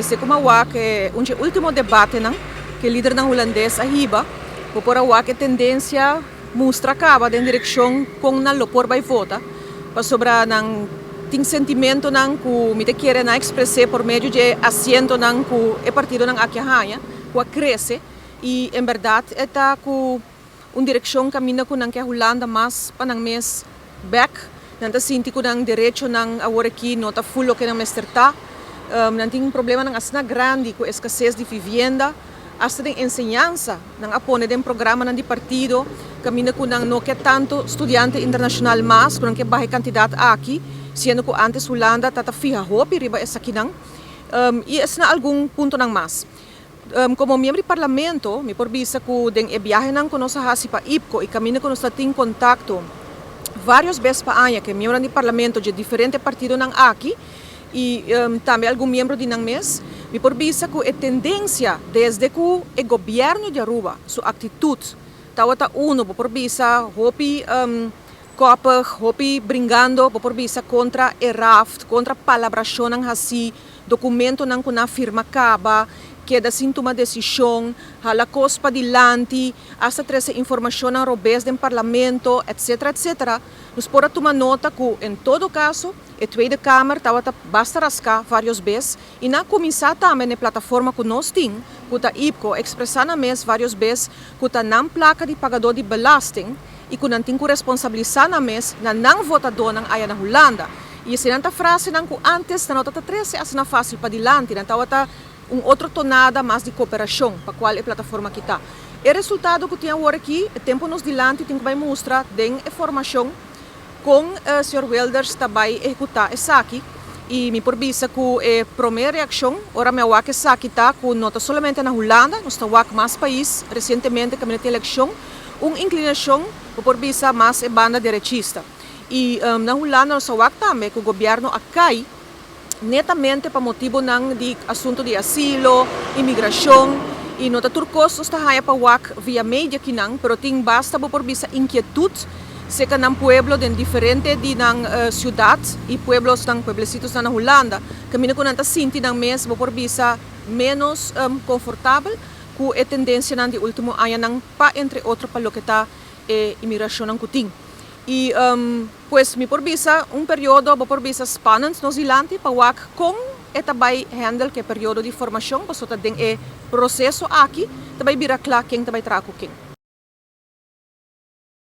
Este kumawa que unche último debate nang que líder ng holandês a hiba, popora wa que tendência mostra acaba den direção com na lopor vai vota, para sobra nang ting sentimento nang ku mite querer na expressar por meio de assento nang ku e partido nang akia ku cresce e em verdade eta ku direção caminha ku nang que Holanda mas panang mes back nanta sinti ku nang direito nang agora aqui nota full que nang mesterta. Não tem problema na asna grande com escassez de vivenda, hasta de enseñanza, não apone de programa de partido, caminha com não que tanto estudante internacional mas, com que baixa quantidade aqui, sendo que antes Holanda tata fija hopi riba essa aqui não, e esse na algum ponto não mais. Como membro do parlamento, me por vista que den viaje não conosco hasi para IPCO e caminha com nós tem contato vários vezes para ano que membro do parlamento de diferentes partidos não aqui e também algum membro de nang mes me por vista que a tendência desde que o governo de Aruba sua atitude tawata uno por vista hopi copa hopi brincando por vista contra a raft contra palabração nang hasi documento nang kuna firma caba que da sintoma decisão hala cospa dilante hasta trazer informação na robês do parlamento etc nos pode tomar nota que em todo caso a Tweede Kamer estava basta rascar várias vezes e na começar também na plataforma que nós temos que a IPCO expressar na mês várias vezes que a não placa de pagador de belasting e que não tem que responsabilizar na mês na não votador na área na Holanda e se não frase não que antes na nota 13 assim fácil para dilante não estava outra tonada mais de cooperação para qual a plataforma que está. O resultado que tem agora aqui, o tempo nos dilante tem que vai mostrar den informação com o Sr. Wilders também executar essa aqui e me por vista que a primeira reação, ora me que essa aqui está com nota somente na Holanda, nós estamos mais país recentemente que a eleição, inclinação por vista mais banda direitista e na Holanda nós estamos também que o governo acai netamente para motivo de assunto de asilo, imigração e nota turcos está haya para wak via media que não, pero tem basta por vista inquietude se que nang pueblo den diferente di nang ciudad e pueblos nang pueblecitos na Holanda camina com nanta sinti nang mes por visa menos confortável com a tendência nang de último ano nang pa entre outro para lo que tá imigração nang kuting e pues mi por visa período por visa spannend nos dilante para wak com tabay handle que período de formação para sota den processo aqui tabay birakla quem tabay traco quem